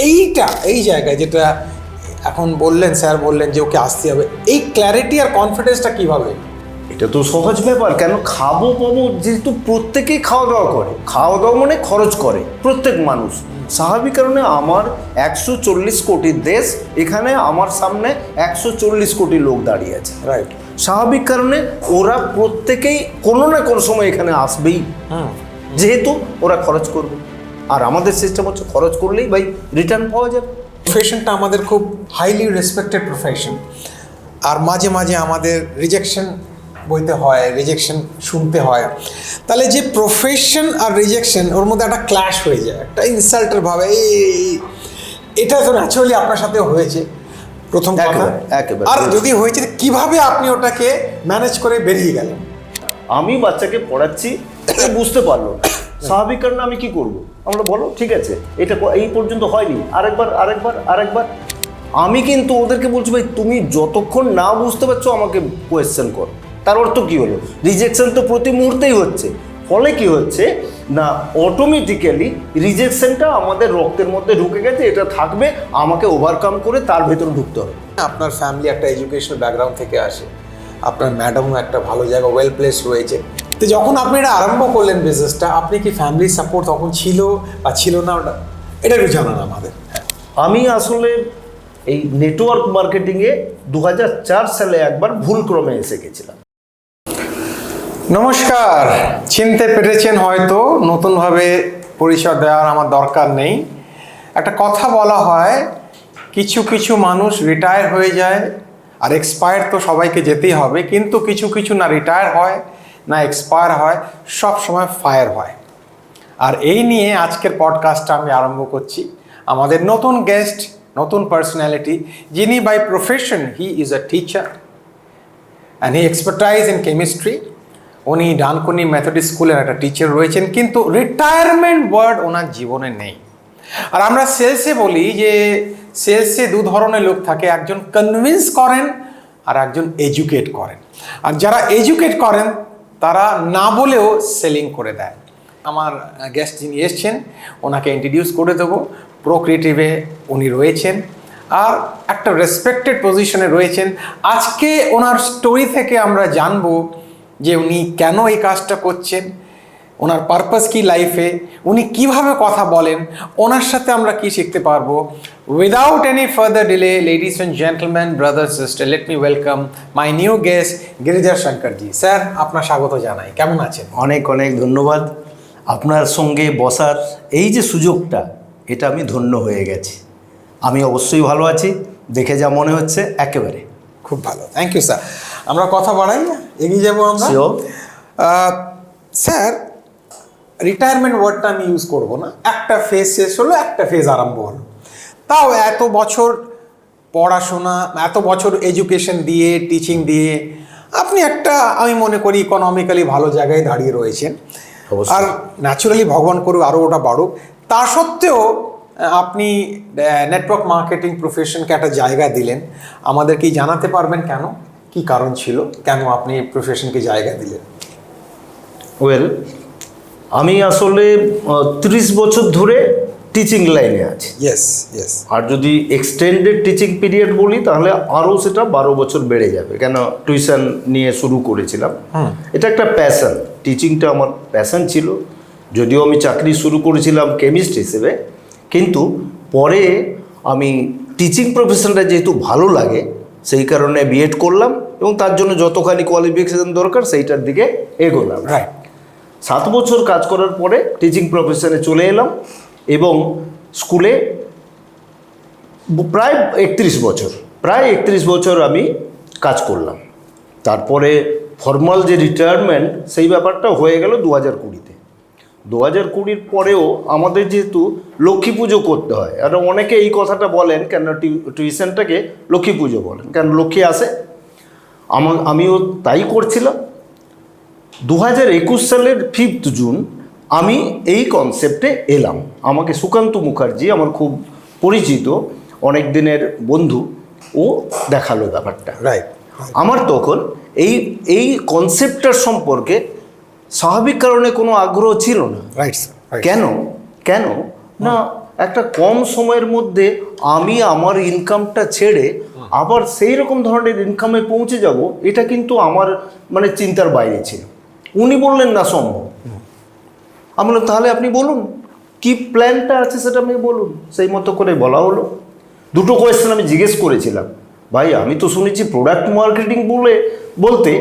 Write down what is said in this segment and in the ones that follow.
এই জায়গায় যেটা এখন বললেন, স্যার বললেন যে ওকে আসতে হবে, এই ক্ল্যারিটি আর কনফিডেন্সটা কিভাবে? এটা তো সহজ ব্যাপার। কেন খাবো পাবো, যেহেতু প্রত্যেকেই খাওয়া দাওয়া করে, খাওয়া দাওয়া মানে খরচ করে প্রত্যেক মানুষ। স্বাভাবিক কারণে আমার 140 কোটির দেশ, এখানে আমার সামনে 140 কোটি লোক দাঁড়িয়ে আছে, রাইট। স্বাভাবিক কারণে ওরা প্রত্যেকেই কোনো না কোনো সময় এখানে আসবেই, যেহেতু ওরা খরচ করবে। আর আমাদের সিস্টেম হচ্ছে খরচ করলেই ভাই রিটার্ন পাওয়া যাবে। প্রফেশনটা আমাদের খুব হাইলি রেসপেক্টেড প্রফেশন, আর মাঝে মাঝে আমাদের রিজেকশন বইতে হয়, রিজেকশন শুনতে হয়। তাহলে যে প্রফেশন আর রিজেকশন, ওর মধ্যে একটা ক্ল্যাশ হয়ে যায়, একটা ইনসাল্টের ভাবে। এটা তো ন্যাচারালি আপনার সাথে হয়েছে প্রথম কথা। একেবারে। আর যদি হয়েছে, কিভাবে আপনি ওটাকে ম্যানেজ করে বেরিয়ে গেলেন? আমি বাচ্চাকে পড়াচ্ছি, বুঝতে পারলো না। স্বাভাবিক কারণে আমি কি করব? আমরা বলো ঠিক আছে, এটা এই পর্যন্ত হয়নি, আরেকবার। আমি কিন্তু ওদেরকে বলছি, ভাই তুমি যতক্ষণ না বুঝতে পারছো আমাকে কোয়েশ্চেন করো। তার অর্থ কি হলো? রিজেকশন তো প্রতি মুহূর্তেই হচ্ছে। ফলে কি হচ্ছে না, অটোমেটিক্যালি রিজেকশনটা আমাদের রক্তের মধ্যে ঢুকে গেছে, এটা থাকবে, আমাকে ওভারকাম করে তার ভেতরে ঢুকতে হবে। আপনার ফ্যামিলি একটা এডুকেশনাল ব্যাকগ্রাউন্ড থেকে আসে, আপনার ম্যাডামও একটা ভালো জায়গা, ওয়েল প্লেস রয়েছে। তো যখন আপনি এটা আরম্ভ করলেন বিজনেসটা, আপনি কি ফ্যামিলি সাপোর্ট তখন ছিল বা ছিল না, এটা একটু জানান আমাদের। আমি আসলে এই নেটওয়ার্ক মার্কেটিংয়ে 2004 সালে একবার ভুলক্রমে এসে গেছিলাম। নমস্কার, চিনতে পেরেছেন হয়তো, নতুনভাবে পরিচয় দেওয়ার আমার দরকার নেই। একটা কথা বলা হয়, কিছু কিছু মানুষ রিটায়ার হয়ে যায়, আর এক্সপায়ার তো সবাইকে যেতেই হবে, কিন্তু কিছু কিছু না রিটায়ার হয় না এক্সপায়ার হয়, সব সময় ফায়ার হয়। আর এই নিয়ে আজকের পডকাস্টটা আমি আরম্ভ করছি। আমাদের নতুন গেস্ট, নতুন পার্সোনালিটি, যিনি by profession he is a teacher and he expertise in chemistry. উনি ডানকুনি মেথডিস্ট স্কুলের একটা টিচার রয়েছেন, কিন্তু রিটায়ারমেন্ট ওয়ার্ড ওনার জীবনে নেই। আর আমরা সেলসে বলি যে সেলসে দু ধরনের লোক থাকে, একজন কনভিন্স করেন আর একজন এডুকেট করেন। আর যারা এডুকেট করেন তারা না বলেও সেলিং করে দেয়। আমার গেস্ট যিনি এসছেন, ওনাকে ইন্ট্রোডিউস করে দেবো। প্রোক্রিয়েটিভে উনি রয়েছেন আর একটা রেসপেক্টেড পজিশনে রয়েছেন। আজকে ওনার স্টোরি থেকে আমরা জানবো যে উনি কেন এই কাজটা করছেন, ওনার পারপাস কি লাইফে, উনি কিভাবে কথা বলেন, ওনার সাথে আমরা কি শিখতে পারবো। Without any further delay, ladies and gentleman, brother sister, let me welcome my new guest Giridhar Shankarji. Sir, আপনার স্বাগত জানাই। কেমন আছেন? অনেক অনেক ধন্যবাদ। আপনার সঙ্গে বসার এই যে সুযোগটা, এটা আমি ধন্য হয়ে গেছি। আমি অবশ্যই ভালো আছি, দেখে যা মনে হচ্ছে একেবারে খুব ভালো। Thank you sir. আমরা কথা বাড়াই না, এগিয়ে যাবো আমরা। স্যার, রিটায়ারমেন্ট ওয়ার্ডটা আমি ইউজ করবো না। একটা ফেজ শেষ হলো, একটা ফেজ আরম্ভ হলো। তাও এত বছর পড়াশোনা, এত বছর এডুকেশন দিয়ে, টিচিং দিয়ে আপনি একটা, আমি মনে করি ইকোনমিক্যালি ভালো জায়গায় দাঁড়িয়ে রয়েছেন। আর ন্যাচুরালি ভগবান করুক আরও ওটা বাড়ুক। তা সত্ত্বেও আপনি নেটওয়ার্ক মার্কেটিং প্রফেশনকে একটা জায়গা দিলেন। আমাদের কি জানাতে পারবেন কেন, কি কারণ ছিল, কেন আপনি প্রফেশনকে জায়গা দিলেন? ওয়েল, আমি আসলে 30 বছর ধরে টিচিং লাইনে আছি। Yes yes. আর যদি এক্সটেন্ডেড টিচিং পিরিয়ড বলি তাহলে আরও সেটা 12 বছর বেড়ে যাবে, কেন টিউশন নিয়ে শুরু করেছিলাম। এটা একটা প্যাশন, টিচিংটা আমার প্যাশন ছিল। যদিও আমি চাকরি শুরু করেছিলাম কেমিস্ট হিসেবে, কিন্তু পরে আমি টিচিং প্রফেশনটা যেহেতু ভালো লাগে, সেই কারণে বিএড করলাম এবং তার জন্য যতখানি কোয়ালিফিকেশন দরকার সেইটার দিকে এগোলাম। রাইট। 7 বছর কাজ করার পরে টিচিং প্রফেশনে চলে এলাম এবং স্কুলে প্রায় 31 বছর আমি কাজ করলাম। তারপরে ফর্মাল যে রিটায়ারমেন্ট, সেই ব্যাপারটা হয়ে গেল 2020-তে। 2020-র পরেও আমাদের যেহেতু লক্ষ্মী পুজো করতে হয়, আর অনেকে এই কথাটা বলেন, কেন টিউশনটাকে লক্ষ্মী পুজো বলেন, কেন লক্ষ্মী আসে। আমিও তাই করছিলাম। 2021 সালের 5 জুন আমি এই কনসেপ্টে এলাম। আমাকে সুকান্ত মুখার্জি, আমার খুব পরিচিত অনেক দিনের বন্ধু, ও দেখালো ব্যাপারটা। রাইট। আমার তখন এই কনসেপ্টটার সম্পর্কে স্বাভাবিক কারণে কোনো আগ্রহ ছিল না। রাইট। কেন না, একটা কম সময়ের মধ্যে আমি আমার ইনকামটা ছেড়ে আবার সেই রকম ধরনের ইনকামে পৌঁছে যাব, এটা কিন্তু আমার মানে চিন্তার বাইরে ছিল। উনি বললেন না সম্ভব। আমি বললাম তাহলে আপনি বলুন কি প্ল্যানটা আছে, সেটা আপনি বলুন। সেই মতো করে বলা হলো। দুটো কোয়েশ্চেন আমি জিজ্ঞেস করেছিলাম, ভাই আমি তো শুনেছি প্রোডাক্ট মার্কেটিং বলতে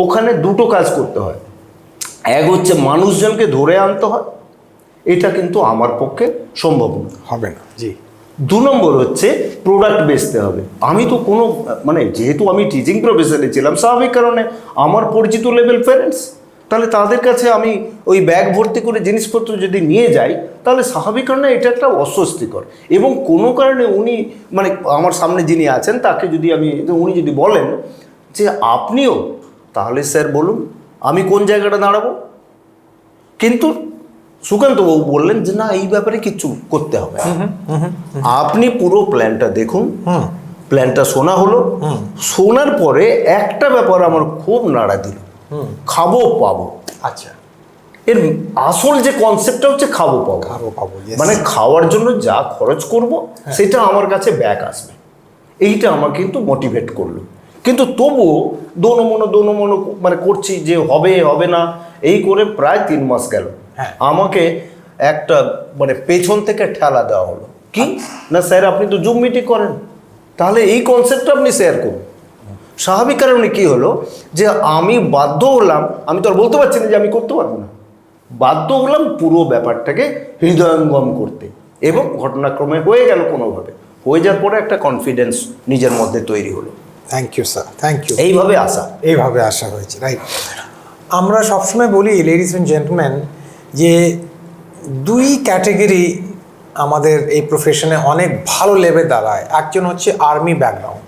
ওখানে দুটো কাজ করতে হয়। এক হচ্ছে মানুষজনকে ধরে আনতে হয়, এটা কিন্তু আমার পক্ষে সম্ভব না, হবে না। জি। 2 নম্বর হচ্ছে প্রোডাক্ট বেচতে হবে। আমি তো কোনো মানে যেহেতু আমি টিচিং প্রফেশনে ছিলাম, স্বাভাবিক কারণে আমার পরিচিত লেভেল প্যারেন্টস, তাহলে তাদের কাছে আমি ওই ব্যাগ ভর্তি করে জিনিসপত্র যদি নিয়ে যাই, তাহলে স্বাভাবিক কারণে এটা একটা অস্বস্তিকর। এবং কোনো কারণে উনি মানে আমার সামনে যিনি আছেন তাকে যদি উনি যদি বলেন যে আপনিও, তাহলে স্যার বলুন আমি কোন জায়গাটা দাঁড়াবো। কিন্তু সুকান্তবাবু বললেন যে না, এই ব্যাপারে কিচ্ছু করতে হবে না। আপনি পুরো প্ল্যানটা দেখুন। প্ল্যানটা শোনা হলো। শোনার পরে একটা ব্যাপার আমার খুব নাড়া দিল, খাবো পাবো। আচ্ছা। এর আসল যে কনসেপ্টটা হচ্ছে খাবো পাবো। খাবো পাবো, yes. মানে খাওয়ার জন্য যা খরচ করব সেটা আমার কাছে ব্যাক আসবে, এইটা আমার কিন্তু মোটিভেট করলো। কিন্তু তবুও দোনো মানে করছি যে হবে হবে না, এই করে প্রায় 3 মাস গেল। হ্যাঁ। আমাকে একটা মানে পেছন থেকে ঠেলা দেওয়া হলো, কি না স্যার আপনি তো জুম মিটিং করেন, তাহলে এই কনসেপ্টটা আপনি শেয়ার করুন। স্বাভাবিক কারণে কি হলো যে আমি বাধ্য হলাম, আমি তো আর বলতে পারছি না যে আমি করতে পারবো না, বাধ্য হলাম পুরো ব্যাপারটাকে হৃদয়ঙ্গম করতে। এবং ঘটনাক্রমে হয়ে গেল কোনোভাবে। হয়ে যাওয়ার পরে একটা কনফিডেন্স নিজের মধ্যে তৈরি হলো। Thank you sir, thank you. এইভাবে আসা। এইভাবে আসা হয়েছে, রাইট। আমরা সবসময় বলি লেডিস অ্যান্ড জেন্টলম্যান যে 2 ক্যাটেগরি আমাদের এই প্রফেশনে অনেক ভালো লেভেল দাঁড়ায়। একজন হচ্ছে আর্মি ব্যাকগ্রাউন্ড,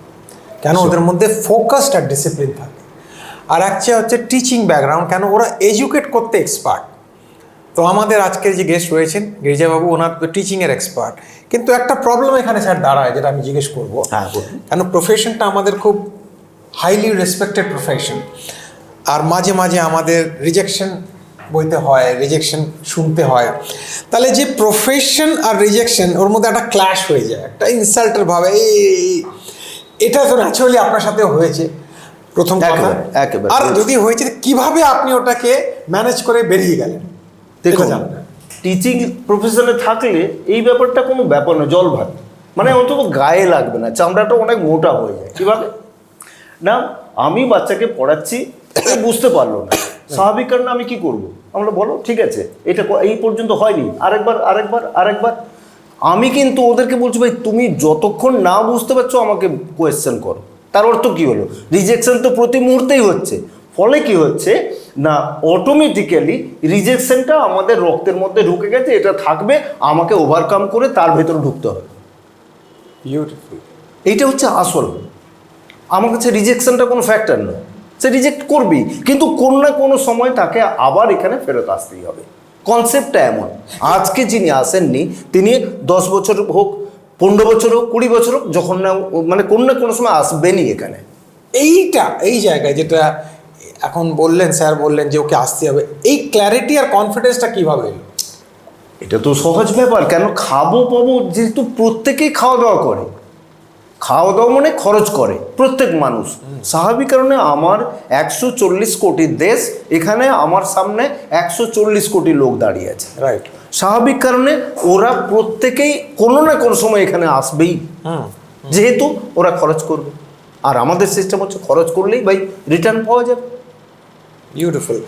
কেন ওদের মধ্যে ফোকাসড আর ডিসিপ্লিন থাকে। আর একটা হচ্ছে টিচিং ব্যাকগ্রাউন্ড, কেন ওরা এডুকেট করতে এক্সপার্ট। তো আমাদের আজকের যে গেস্ট রয়েছেন গিরিজাবাবু, ওনার তো টিচিংয়ের এক্সপার্ট। কিন্তু একটা প্রবলেম এখানে স্যার দাঁড়ায়, যেটা আমি জিজ্ঞেস করবো। হ্যাঁ, বলুন। কেন প্রফেশনটা আমাদের খুব হাইলি রেসপেক্টেড প্রফেশন, আর মাঝে মাঝে আমাদের রিজেকশন বইতে হয়, রিজেকশন শুনতে হয়। তাহলে যে প্রফেশন আর রিজেকশন, ওর মধ্যে একটা ক্ল্যাশ হয়ে যায়, একটা ইনসাল্টের ভাবে। এটা তো ন্যাচারালি আপনার সাথে হয়েছে, প্রথম কথা। একেবারে। আর যদি হয়েছে, কিভাবে আপনি ওটাকে ম্যানেজ করে বেরিয়ে গেলেন? দেখুন, টিচিং প্রফেশনে থাকলে এই ব্যাপারটা কোনো ব্যাপার না, জল ভাত, মানে অন্তত গায়ে লাগবে না, চামড়াটা অনেক মোটা হয়ে যায়। কীভাবে না, আমি বাচ্চাকে পড়াচ্ছি, বুঝতে পারলো না, স্বাভাবিক কারণে আমি কি করব? আমরা বলো ঠিক আছে, এটা এই পর্যন্ত হয়নি, আরেকবার। আমি কিন্তু ওদেরকে বলছি ভাই তুমি যতক্ষণ না বুঝতে পারছো আমাকে কোয়েশ্চেন করো। তার অর্থ কী হলো? রিজেকশন তো প্রতি মুহূর্তেই হচ্ছে। ফলে কি হচ্ছে না, অটোমেটিক্যালি রিজেকশনটা আমাদের রক্তের মধ্যে ঢুকে গেছে, এটা থাকবে, আমাকে ওভারকাম করে তার ভেতরে ঢুকতে হবে। বিউটিফুল। এইটা হচ্ছে আসল। আমার কাছে রিজেকশনটা কোনো ফ্যাক্টর নয়, সে রিজেক্ট করবি, কিন্তু কোনো না কোনো সময় তাকে আবার এখানে ফেরত আসতেই হবে। কনসেপ্টটা এমন, আজকে যিনি আসেননি তিনি 10 বছর হোক, 15 বছর হোক, 20 বছর হোক, যখন না মানে কোনো না কোনো সময় আসবেনই এখানে। এই জায়গায় যেটা এখন বললেন, স্যার বললেন যে ওকে আসতে হবে, এই ক্ল্যারিটি আর কনফিডেন্সটা কীভাবে এলো? এটা তো সহজ ব্যাপার। কেন খাবো পাবো, যেহেতু প্রত্যেকেই খাওয়া দাওয়া করে, খাওয়া দাওয়া মানে খরচ করে প্রত্যেক মানুষ। স্বাভাবিক কারণে আমার 140 কোটির দেশ, এখানে আমার সামনে 140 কোটি লোক দাঁড়িয়ে আছে, রাইট। স্বাভাবিক কারণে ওরা প্রত্যেকেই কোনো না কোনো সময় এখানে আসবেই, যেহেতু ওরা খরচ করবে। আর আমাদের সিস্টেম হচ্ছে খরচ করলেই ভাই রিটার্ন পাওয়া যাবে। বিউটিফুল।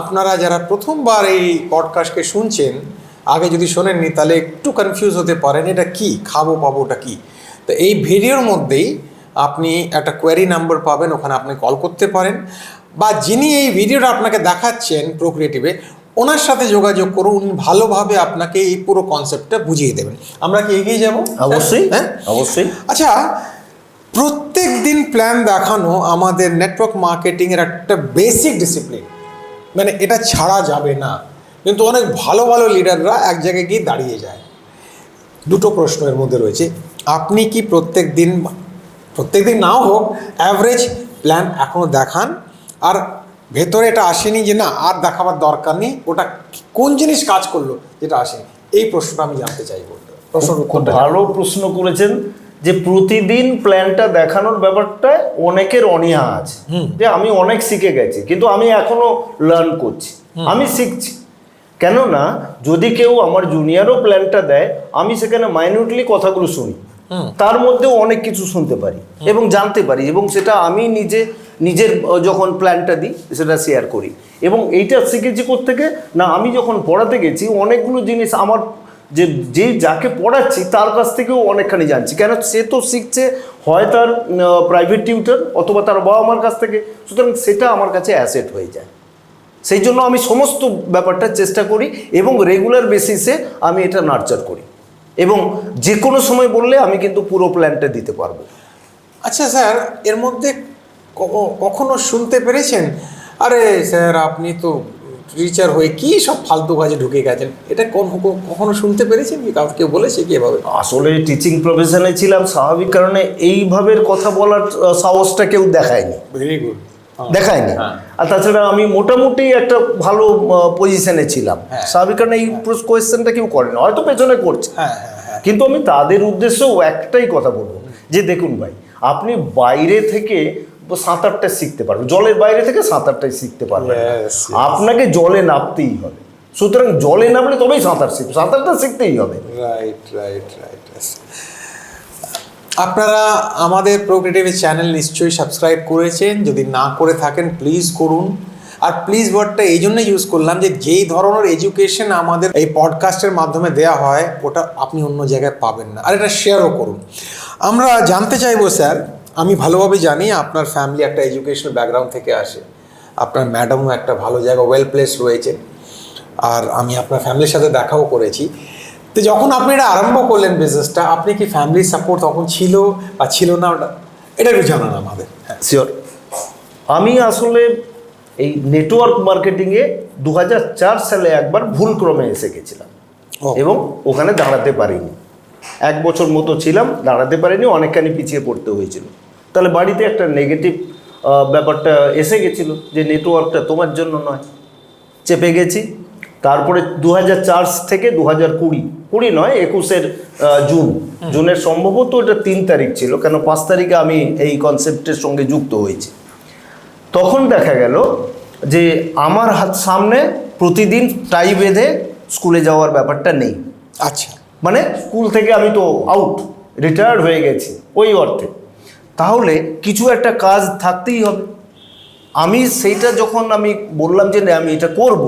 আপনারা যারা প্রথমবার এই পডকাস্টকে শুনছেন, আগে যদি শোনেননি তাহলে একটু কনফিউজ হতে পারেন, এটা কি খাবো পাবোটা কি। তো এই ভিডিওর মধ্যেই আপনি একটা কোয়েরি নাম্বার পাবেন, ওখানে আপনি কল করতে পারেন, বা যিনি এই ভিডিওটা আপনাকে দেখাচ্ছেন প্রোক্রিয়েটিভে, ওনার সাথে যোগাযোগ করুন, উনি ভালোভাবে আপনাকে এই পুরো কনসেপ্টটা বুঝিয়ে দেবেন। আমরা কি এগিয়ে যাব? অবশ্যই, হ্যাঁ অবশ্যই। আচ্ছা, প্রত্যেক দিন প্ল্যান দেখানো আমাদের নেটওয়ার্ক মার্কেটিংয়ের একটা বেসিক ডিসিপ্লিন, মানে এটা ছাড়া যাবে না। কিন্তু অনেক ভালো ভালো লিডাররা এক জায়গায় গিয়ে দাঁড়িয়ে যায়। দুটো প্রশ্ন এর মধ্যে রয়েছে, আপনি কি প্রত্যেক দিন নাও হোক অ্যাভারেজ প্ল্যান এখনও দেখান, আর ভেতরে এটা আসেনি যে না আর দেখাবার দরকার নেই, ওটা কোন জিনিস কাজ করলো যেটা আসেনি? এই প্রশ্নটা আমি জানতে চাইব। খুব ভালো প্রশ্ন করেছেন যে প্রতিদিন প্ল্যানটা দেখানোর ব্যাপারটা অনেকের অনীহা আছে যে আমি অনেক শিখে গেছি কিন্তু আমি এখনো লার্ন করছি, আমি শিখছি। কেননা যদি কেউ আমার জুনিয়রও প্ল্যানটা দেয় আমি সেখানে মাইনিউটলি কথাগুলো শুনি, তার মধ্যেও অনেক কিছু শুনতে পারি এবং জানতে পারি এবং সেটা আমি নিজের যখন প্ল্যানটা দিই সেটা শেয়ার করি। এবং এইটা শিখেছি কোত্থেকে না, আমি যখন পড়াতে গেছি অনেকগুলো জিনিস আমার যে যাকে পড়াচ্ছি তার কাছ থেকেও অনেকখানি জানছি, কেন সে তো শিখছে হয় তার প্রাইভেট টিউটর অথবা তার বাবা মার কাছ থেকে, সুতরাং সেটা আমার কাছে অ্যাসেট হয়ে যায়। সেই জন্য আমি সমস্ত ব্যাপারটা চেষ্টা করি এবং রেগুলার বেসিসে আমি এটা নার্চার করি এবং যে কোনো সময় বললে আমি কিন্তু পুরো প্ল্যানটা দিতে পারবো। আচ্ছা স্যার, এর মধ্যে কখনো শুনতে পেরেছেন আরে স্যার আপনি তো টিচার হয়ে কি সব ফালতু কাজে ঢুকে গেছেন, এটা কখনো শুনতে পেরেছেন কি? কেউ বলেছে কি এভাবে? আসলে টিচিং প্রফেশনে ছিলাম, স্বাভাবিক কারণে এইভাবে কথা বলার সাহসটা কেউ দেখায়নি, ভেরি গুড, দেখায়নি। আর তাছাড়া আমি মোটামুটি একটা ভালো পজিশনে ছিলাম, স্বাভাবিক কারণে এই কোয়েশ্চেনটা কেউ করে না, হয়তো পেছনে করছে। কিন্তু আমি তাদের উদ্দেশ্যেও একটাই কথা বলবো যে দেখুন ভাই, আপনি বাইরে থেকে সাঁতারটা শিখতে পারবেন, জলের বাইরে থেকে সাঁতারটাই শিখতে পারবেন, আপনাকে জলে নামতেই হবে। সুতরাং জলে নামলে তবেই সাঁতার শিখবে, সাঁতারটা শিখতেই হবে। Right right right. আপনারা আমাদের প্রোক্রিয়েটিভ চ্যানেল নিশ্চয়ই সাবস্ক্রাইব করেছেন, যদি না করে থাকেন প্লিজ করুন। আর প্লিজ ওয়ার্ডটা এই জন্য ইউজ করলাম যে যেই ধরনের এডুকেশন আমাদের এই পডকাস্টের মাধ্যমে দেওয়া হয় ওটা আপনি অন্য জায়গায় পাবেন না, আর এটা শেয়ারও করুন। আমরা জানতে চাইবো স্যার, আমি ভালোভাবে জানি আপনার ফ্যামিলি একটা এডুকেশনাল ব্যাকগ্রাউন্ড থেকে আসে, আপনার ম্যাডামও একটা ভালো জায়গা ওয়েল প্লেস রয়েছে, আর আমি আপনার ফ্যামিলির সাথে দেখাও করেছি। তো যখন আপনি এটা আরম্ভ করলেন বিজনেসটা, আপনি কি ফ্যামিলির সাপোর্ট তখন ছিল বা ছিল না, এটা একটু জানান আমাদের। শিওর। আমি আসলে এই নেটওয়ার্ক মার্কেটিংয়ে 2004 সালে একবার ভুলক্রমে এসে গেছিলাম এবং ওখানে দাঁড়াতে পারিনি। 1 বছর মতো ছিলাম, দাঁড়াতে পারিনি, অনেকখানি পিছিয়ে পড়তে হয়েছিল। তাহলে বাড়িতে একটা নেগেটিভ ব্যাপারটা এসে গেছিলো যে নেটওয়ার্কটা তোমার জন্য নয়, চেপে গেছি। তারপরে 2004 থেকে 2020 নয় 21-এর জুনের সম্ভবত এটা 3 তারিখ ছিল, কেন 5 তারিখে আমি এই কনসেপ্টের সঙ্গে যুক্ত হয়েছি। তখন দেখা গেল যে আমার সামনে প্রতিদিন টাই বেঁধে স্কুলে যাওয়ার ব্যাপারটা নেই। আচ্ছা, মানে স্কুল থেকে আমি তো আউট, রিটায়ার্ড হয়ে গেছি ওই অর্থে। তাহলে কিছু একটা কাজ থাকতেই হবে। আমি সেইটা যখন আমি বললাম যে আমি এটা করব,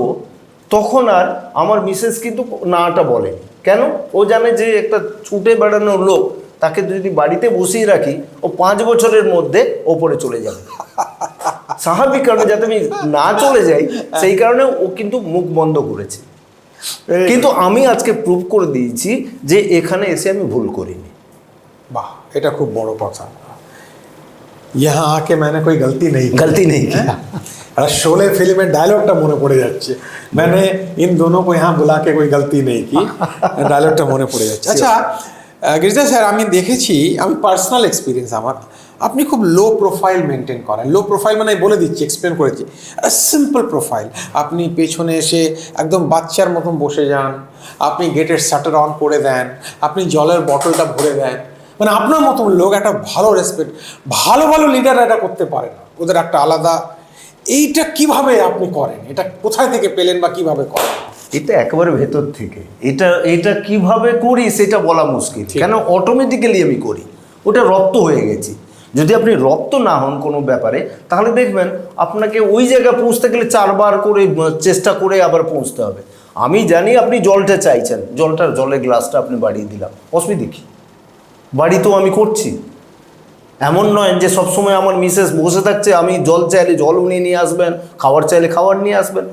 তখন আর আমার মিসেস কিন্তু নাটা বলে। কেন? ও জানে যে একটা ছুটে বেড়ানোর লোক, তাকে যদি বাড়িতে বসিয়ে রাখি ও 5 বছরের মধ্যে ওপরে চলে যাবে। স্বাভাবিক কারণে যাতে আমি না চলে যাই সেই কারণে ও কিন্তু মুখ বন্ধ করেছে। কিন্তু আমি আজকে প্রুভ করে দিয়েছি যে এখানে এসে আমি ভুল করিনি। বাহ, এটা খুব বড় কথা। यहाँ आके मैंने कोई गलती नहीं की। और शोले फिल्म में डायलॉगটা মনে পড়ে যাচ্ছে, मैंने इन दोनों को यहाँ बुला के कोई गलती नहीं की, ডায়লগটা মনে পড়ে যাচ্ছে। আচ্ছা গিরিজা স্যার, আমি দেখেছি, আমি পার্সোনাল এক্সপিরিয়েন্স আমার, আপনি খুব লো প্রোফাইল মেনটেন করেন। লো প্রোফাইল মানে বলে দিচ্ছি, এক্সপ্লেন করেছি, সিম্পল প্রোফাইল। আপনি পেছনে এসে একদম বাচ্চার মতন বসে যান, আপনি গেটের শাটার অন করে দেন, আপনি জলের বটলটা ভরে দেন, মানে আপনার মতন লোক একটা ভালো রেসপেক্ট, ভালো ভালো লিডাররা এটা করতে পারে না, ওদের একটা আলাদা। এইটা কিভাবে আপনি করেন? এটা কোথায় থেকে পেলেন বা কিভাবে করেন? এটা একেবারে ভেতর থেকে। এটা কিভাবে করি সেটা বলা মুশকিল, কেন অটোমেটিক্যালি আমি করি, ওটা রপ্ত হয়ে গেছি। যদি আপনি রপ্ত না হন কোনো ব্যাপারে, তাহলে দেখবেন আপনাকে ওই জায়গায় পৌঁছতে গেলে 4 বার করে চেষ্টা করে আবার পৌঁছতে হবে। আমি জানি আপনি জলটা চাইছেন, জলের গ্লাসটা আপনি বাড়িয়ে দিলাম, অসুবিধা কি? বাড়ি তো আমি করছি। এমন নয় যে সবসময় আমার মিসেস বসে থাকছে, আমি জল চাইলে জল উনি নিয়ে আসবেন, খাবার চাইলে খাবার নিয়ে আসবেন।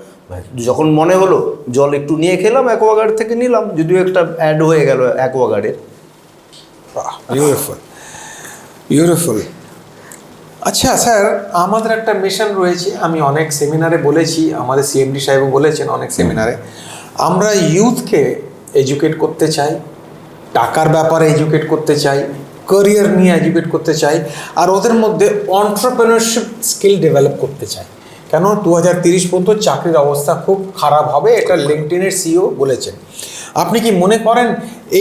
যখন মনে হলো জল একটু নিয়ে খেলাম, অ্যাকোয়াগার্ড থেকে নিলাম, যদিও একটা অ্যাড হয়ে গেল অ্যাকোয়াগার্ডের। Beautiful beautiful. আচ্ছা স্যার, আমাদের একটা মিশন রয়েছে, আমি অনেক সেমিনারে বলেছি, আমাদের সিএমডি সাহেবও বলেছেন অনেক সেমিনারে, আমরা ইউথকে এডুকেট করতে চাই, টাকার ব্যাপারে এডুকেট করতে চাই, ক্যারিয়ার নিয়ে এডুকেট করতে চাই, আর ওদের মধ্যে এন্টারপ্রেনারশিপ স্কিল ডেভেলপ করতে চাই। কেন 2030 পর্যন্ত চাকরির অবস্থা খুব খারাপ হবে, এটা লিঙ্কডইনের সিইও বলেছেন। আপনি কি মনে করেন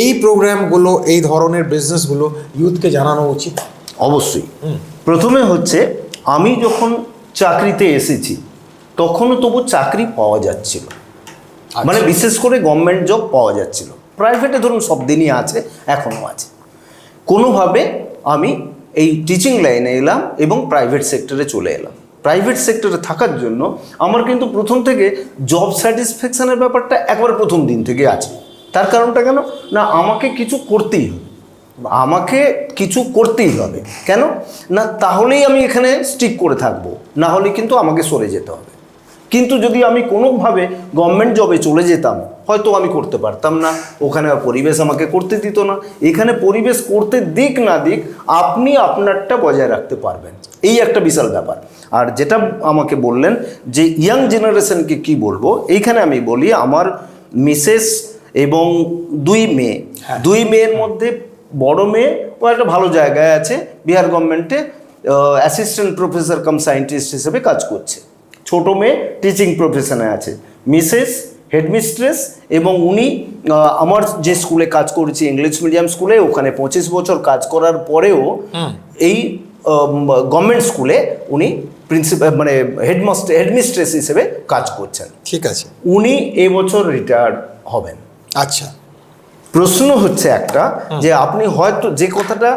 এই প্রোগ্রামগুলো, এই ধরনের বিজনেসগুলো ইউথকে জানানো উচিত? অবশ্যই। প্রথমে হচ্ছে, আমি যখন চাকরিতে এসেছি তখনও তবু চাকরি পাওয়া যাচ্ছিল, মানে বিশেষ করে গভর্নমেন্ট জব পাওয়া যাচ্ছিল। প্রাইভেটে ধরুন সব দিনই আছে, এখনও আছে। কোনোভাবে আমি এই টিচিং লাইনে এলাম এবং প্রাইভেট সেক্টরে চলে এলাম। প্রাইভেট সেক্টরে থাকার জন্য আমার কিন্তু প্রথম থেকে জব স্যাটিসফ্যাকশানের ব্যাপারটা একবারে প্রথম দিন থেকে আছে। তার কারণটা কেন না, আমাকে কিছু করতেই হবে, আমাকে কিছু করতেই হবে। কেন না, তাহলেই আমি এখানে স্টিক করে থাকবো, না হলে কিন্তু আমাকে সরে যেতে হবে। কিন্তু যদি আমি কোনোভাবে গভর্নমেন্ট জবে চলে যেতাম, হয়তো আমি করতে পারতাম না, ওখানে পরিবেশ আমাকে করতে দিত না। এখানে পরিবেশ করতে দিক না দিক, আপনি আপনারটা বজায় রাখতে পারবেন, এই একটা বিশাল ব্যাপার। আর যেটা আমাকে বললেন যে ইয়াং জেনারেশনকে কি বলবো, এইখানে আমি বলি, আমার মিসেস এবং দুই মেয়ের মধ্যে বড় মেয়ে ও একটা ভালো জায়গায় আছে, বিহার গভর্নমেন্টে অ্যাসিস্ট্যান্ট প্রফেসর কাম সায়েন্টিস্ট হিসেবে কাজ করছে। ছোট মেয়ে টিচিং প্রফেশনে আছে। মিসেস হেডমিস্ট্রেস, এবং উনি আমার যে স্কুলে কাজ করেছি, ইংলিশ মিডিয়াম স্কুলে, ওখানে 25 বছর কাজ করার পরেও এই গভর্নমেন্ট স্কুলে উনি প্রিন্সিপাল মানে হেডমিস্ট্রেস হিসেবে কাজ করছেন। ঠিক আছে। উনি এবছর রিটায়ার্ড হবেন। আচ্ছা, প্রশ্ন হচ্ছে একটা, যে আপনি হয়তো যে কথাটা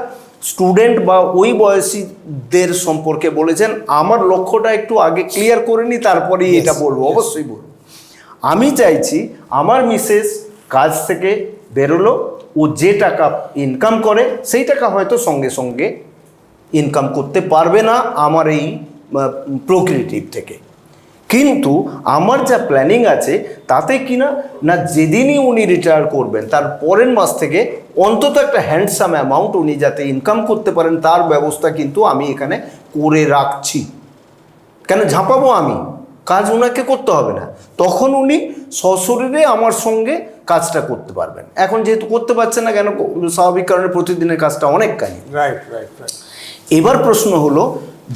স্টুডেন্ট বা ওই বয়সীদের সম্পর্কে বলেছেন, আমার লক্ষ্যটা একটু আগে ক্লিয়ার করে নি, তারপরেই এটা বলবো। অবশ্যই বলবো। আমি চাইছি আমার মিসেস কাজ থেকে বেরোলো, ও যে টাকা ইনকাম করে সেই টাকা হয়তো সঙ্গে সঙ্গে ইনকাম করতে পারবে না আমার এই প্রোক্রিয়েটিভ থেকে, কিন্তু আমার যা প্ল্যানিং আছে তাতে কিনা না, যেদিনই উনি রিটায়ার করবেন তার পরের মাস থেকে অন্তত একটা হ্যান্ডসাম অ্যামাউন্ট উনি যাতে ইনকাম করতে পারেন, তার ব্যবস্থা কিন্তু আমি এখানে করে রাখছি। কেন ঝাঁপাবো আমি, কাজ ওনাকে করতে হবে না, তখন উনি সশরীরে আমার সঙ্গে কাজটা করতে পারবেন। এখন যেহেতু করতে পারছেন না, কেন, স্বাভাবিক কারণে প্রতিদিনের কাজটা অনেক কাজ। Right right right. এবার প্রশ্ন হলো,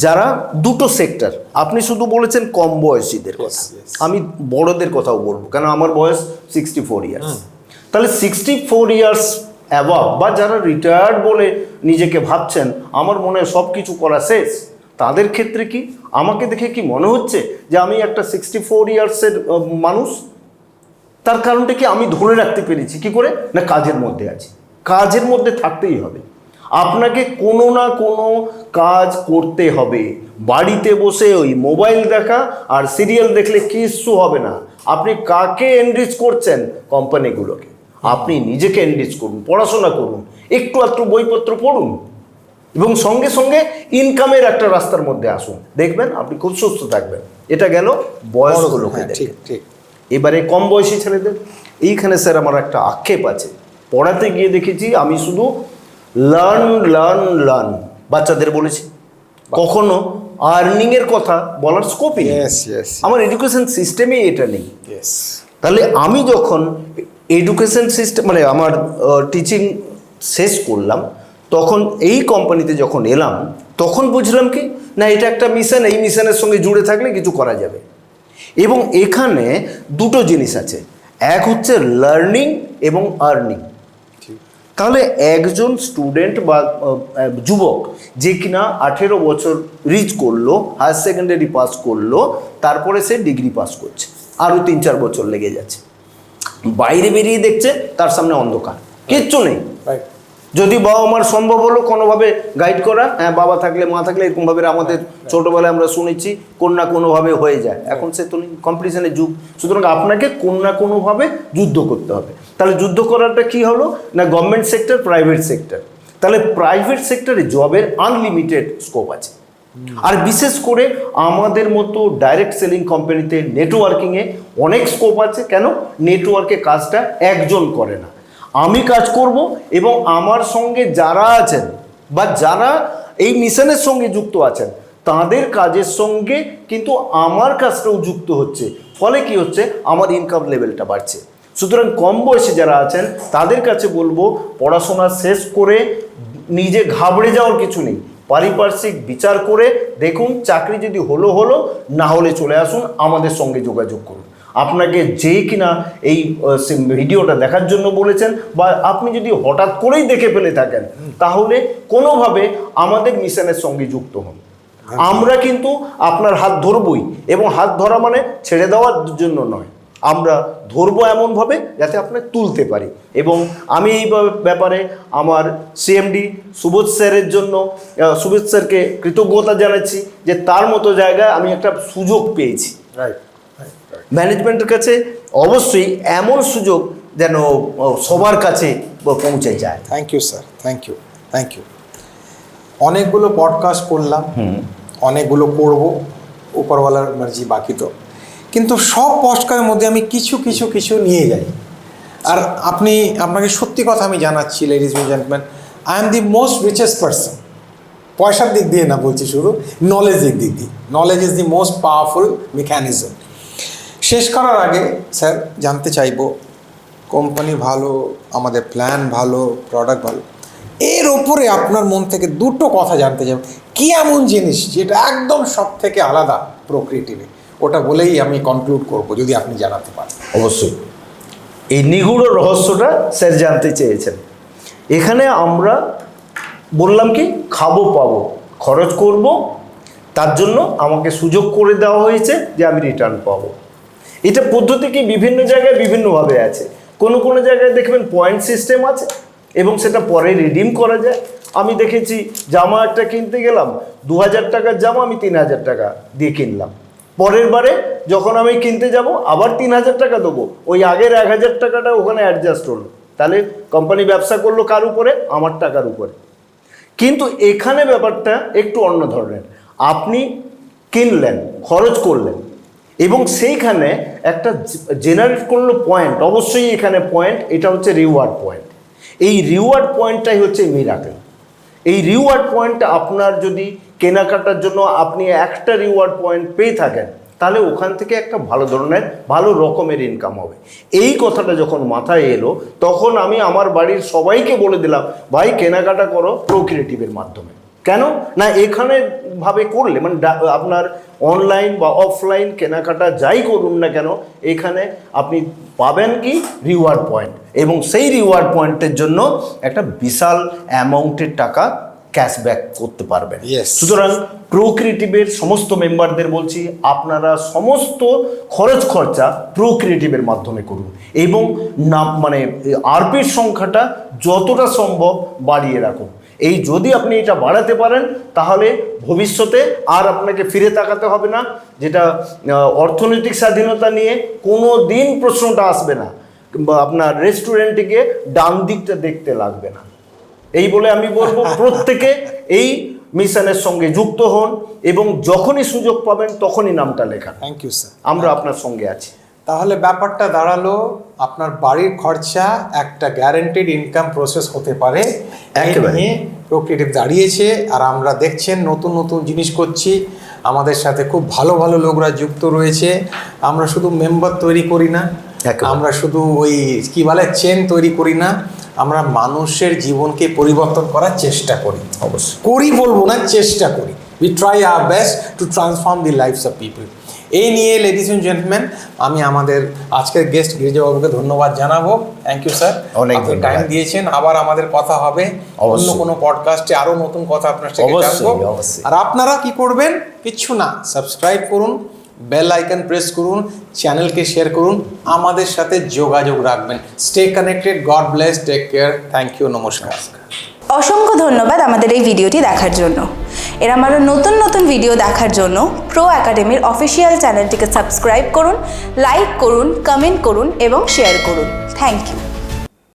যারা দুটো সেক্টর, আপনি শুধু বলেছেন কম বয়সীদের কথা, আমি বড়দের কথাও বলবো, কেন আমার বয়স 64 ইয়ার্স। তাহলে 64 ইয়ার্স অ্যাবাভ বা যারা রিটায়ার্ড বলে নিজেকে ভাবছেন, আমার মনে হয় সব কিছু করা শেষ, তাদের ক্ষেত্রে কি আমাকে দেখে কি মনে হচ্ছে যে আমি একটা 64 ইয়ার্সের মানুষ? তার কারণটা কি আমি ধরে রাখতে পেরেছি কি করে না, কাজের মধ্যে আছি। কাজের মধ্যে থাকতেই হবে, আপনাকে কোনো না কোনো কাজ করতে হবে। বাড়িতে বসে ওই মোবাইল দেখা আর সিরিয়াল দেখলে কিচ্ছু হবে না। আপনি কাকে এনরিচ করছেন? কোম্পানিগুলোকে। আপনি নিজেকে এনরিচ করুন, পড়াশোনা করুন, একটু একটু বইপত্র পড়ুন, এবং সঙ্গে সঙ্গে ইনকামের একটা রাস্তার মধ্যে আসুন, দেখবেন আপনি খুব সুস্থ থাকবেন। এটা গেল বয়স্ক লোকেদের। ঠিক ঠিক। এবারে কম বয়সী ছেলেদের, এইখানে স্যার আমার একটা আক্ষেপ আছে। পড়াতে গিয়ে দেখেছি আমি শুধু লার্ন লার্ন লার্ন বাচ্চাদের বলেছি, কখনো আর্নিংয়ের কথা বলার স্কোপই নেই। আমার এডুকেশন সিস্টেমে এটা নেই। তাহলে আমি যখন এডুকেশন সিস্টেম মানে আমার টিচিং শেষ করলাম, তখন এই কোম্পানিতে যখন এলাম, তখন বুঝলাম কি না, এটা একটা মিশন, এই মিশনের সঙ্গে জুড়ে থাকলে কিছু করা যাবে। এবং এখানে দুটো জিনিস আছে, এক হচ্ছে লার্নিং এবং আর্নিং। তাহলে একজন স্টুডেন্ট বা যুবক যে কিনা 18 বছর রিচ করলো, হায়ার সেকেন্ডারি পাস করলো, তারপরে সে ডিগ্রি পাস করছে, আরও 3-4 বছর লেগে যাচ্ছে, বাইরে বেরিয়ে দেখছে তার সামনে অন্ধকার, কিচ্ছু নেই। যদি বাবা মার সম্ভব হলো কোনোভাবে গাইড করা, হ্যাঁ বাবা থাকলে মা থাকলে এরকমভাবে আমাদের ছোটোবেলায় আমরা শুনেছি কোন না কোনোভাবে হয়ে যায়। এখন সে তো কম্পিটিশনের যুগ, সুতরাং আপনাকে কোন না কোনোভাবে যুদ্ধ করতে হবে। তাহলে যুদ্ধ করাটা কি হলো না, গভর্নমেন্ট সেক্টর, প্রাইভেট সেক্টর। তাহলে প্রাইভেট সেক্টরে জবের আনলিমিটেড স্কোপ আছে। আর বিশেষ করে আমাদের মতো ডাইরেক্ট সেলিং কোম্পানিতে নেটওয়ার্কিংয়ে অনেক স্কোপ আছে। কেন? নেটওয়ার্কে কাজটা একজন করে না, আমি কাজ করব এবং আমার সঙ্গে যারা আছেন বা যারা এই মিশনের সঙ্গে যুক্ত আছেন তাদের কাজের সঙ্গে কিন্তু আমার কাজটাও যুক্ত হচ্ছে। ফলে কি হচ্ছে, আমার ইনকাম লেভেলটা বাড়ছে। সুতরাং কম বয়সে যারা আছেন তাদের কাছে বলবো, পড়াশোনা শেষ করে নিজে ঘাবড়ে যাওয়ার কিছু নেই, পারিপার্শ্বিক বিচার করে দেখুন, চাকরি যদি হলো, না হলে চলে আসুন, আমাদের সঙ্গে যোগাযোগ করুন। আপনাকে যেই কিনা এই ভিডিওটা দেখার জন্য বলেছেন, বা আপনি যদি হঠাৎ করেই দেখে ফেলে থাকেন, তাহলে কোনোভাবে আমাদের মিশনের সঙ্গে যুক্ত হন। আমরা কিন্তু আপনার হাত ধরবই, এবং হাত ধরা মানে ছেড়ে দেওয়ার জন্য নয়, আমরা ধরবো এমনভাবে যাতে আপনাকে তুলতে পারি। এবং আমি এই ব্যাপারে আমার সিএমডি সুবোধ স্যারের জন্য, সুবোধ স্যারকে কৃতজ্ঞতা জানাচ্ছি যে তার মতো জায়গায় আমি একটা সুযোগ পেয়েছি। রাইট। ম্যানেজমেন্টের কাছে অবশ্যই এমন সুযোগ যেন সবার কাছে পৌঁছে যায়। Thank you sir, thank you. অনেকগুলো পডকাস্ট করলাম, অনেকগুলো করব, উপরওয়ালার মার্জি বাকি তো, কিন্তু সব পডকাস্টের মধ্যে আমি কিছু নিয়ে যাই। আর আপনাকে সত্যি কথা আমি জানাচ্ছি, ladies and gentleman, I am the most richest person. পয়সার দিক দিয়ে না বলছি, শুধু নলেজের দিক দিয়ে। Knowledge is the most powerful mechanism. শেষ করার আগে স্যার জানতে চাইবো, কোম্পানি ভালো, আমাদের প্ল্যান ভালো, প্রোডাক্ট ভালো, এর ওপরে আপনার মন থেকে দুটো কথা জানতে চাই। কি এমন জিনিস যেটা একদম সব থেকে আলাদা প্রোক্রিয়েটিভে, ওটা বলেই আমি কনক্লুড করব, যদি আপনি জানাতে পারেন। অবশ্যই এই নিগূঢ় রহস্যটা স্যার জানতে চেয়েছেন। এখানে আমরা বললাম কি, খাবো পাবো, খরচ করব, তার জন্য আমাকে সুযোগ করে দেওয়া হয়েছে যে আমি রিটার্ন পাবো। এটা পদ্ধতি কি বিভিন্ন জায়গায় বিভিন্নভাবে আছে। কোনো কোনো জায়গায় দেখবেন পয়েন্ট সিস্টেম আছে এবং সেটা পরে রিডিম করা যায়। আমি দেখেছি জামা একটা কিনতে গেলাম, 2000 টাকার জামা আমি 3000 টাকা দিয়ে কিনলাম, পরের বারে যখন আমি কিনতে যাব আবার 3000 টাকা দেবো, ওই আগের 1000 টাকাটা ওখানে অ্যাডজাস্ট হলো। তাহলে কোম্পানি ব্যবসা করলো কার উপরে? আমার টাকার উপরে। কিন্তু এখানে ব্যাপারটা একটু অন্য ধরনের। আপনি কিনলেন, খরচ করলেন, এবং সেইখানে একটা জেনারেট করলো পয়েন্ট। অবশ্যই এখানে পয়েন্ট, এটা হচ্ছে রিওয়ার্ড পয়েন্ট। এই রিওয়ার্ড পয়েন্টটাই হচ্ছে মিরাকেল। এই রিওয়ার্ড পয়েন্টটা আপনার যদি কেনাকাটার জন্য আপনি একটা রিওয়ার্ড পয়েন্ট পেয়ে থাকেন, তাহলে ওখান থেকে একটা ভালো ধরনের ভালো রকমের ইনকাম হবে। এই কথাটা যখন মাথায় এলো, তখন আমি আমার বাড়ির সবাইকে বলে দিলাম, ভাই কেনাকাটা করো প্রোক্রিয়েটিভের মাধ্যমে। কেন না, এখানে ভাবে করলে মানে আপনার অনলাইন বা অফলাইন কেনাকাটা যাই করুন না কেন, এখানে আপনি পাবেন কি রিওয়ার্ড পয়েন্ট, এবং সেই রিওয়ার্ড পয়েন্টের জন্য একটা বিশাল অ্যামাউন্টের টাকা ক্যাশব্যাক করতে পারবেন। সুতরাং প্রোক্রিয়েটিভের সমস্ত মেম্বারদের বলছি, আপনারা সমস্ত খরচ খরচা প্রোক্রিয়েটিভের মাধ্যমে করুন, এবং না মানে আরপির সংখ্যাটা যতটা সম্ভব বাড়িয়ে রাখুন। এই যদি আপনি এটা বাড়াতে পারেন, তাহলে ভবিষ্যতে আর আপনাকে ফিরে তাকাতে হবে না, যেটা অর্থনৈতিক স্বাধীনতা নিয়ে কোনো দিন প্রশ্নটা আসবে না, বা আপনার রেস্টুরেন্টে গিয়ে ডান দিকটা দেখতে লাগবে না। এই বলে আমি বলবো, প্রত্যেকে এই মিশনের সঙ্গে যুক্ত হন, এবং যখনই সুযোগ পাবেন তখনই নামটা লেখান। থ্যাংক ইউ স্যার, আমরা আপনার সঙ্গে আছি। তাহলে ব্যাপারটা দাঁড়ালো, আপনার বাড়ির খরচা একটা গ্যারান্টিড ইনকাম প্রসেস হতে পারে। একেবারে প্রোক্রিয়েটিভ দাঁড়িয়েছে, আর আমরা দেখছেন নতুন নতুন জিনিস করছি, আমাদের সাথে খুব ভালো ভালো লোকরা যুক্ত রয়েছে। আমরা শুধু মেম্বার তৈরি করি না, আমরা শুধু ওই কী বলে চেন তৈরি করি না, আমরা মানুষের জীবনকে পরিবর্তন করার চেষ্টা করি। অবশ্যই করি বলবো না, চেষ্টা করি। We try our best to transform the lifes of people. এই নিয়ে লেডিস এন্ড জেন্টলম্যান, আমি আমাদের আজকের গেস্ট গিরিজাবাবুকে ধন্যবাদ জানাবো। থ্যাংক ইউ স্যার, অনেক টাইম দিয়েছেন। আবার আমাদের কথা হবে অন্য কোনো পডকাস্টে, আরও নতুন কথা আপনার সাথে জানবো। আর আপনারা কি করবেন? কিচ্ছু না, সাবস্ক্রাইব করুন, বেল আইকন প্রেস করুন, চ্যানেলকে শেয়ার করুন, আমাদের সাথে যোগাযোগ রাখবেন। Stay connected, god bless, take care, thank you, নমস্কার। অসংখ্য ধন্যবাদ আমাদের এই ভিডিওটি দেখার জন্য। এরকম আরও নতুন নতুন ভিডিও দেখার জন্য প্রো একাডেমির অফিসিয়াল চ্যানেলটিকে সাবস্ক্রাইব করুন, লাইক করুন, কমেন্ট করুন এবং শেয়ার করুন। Thank you.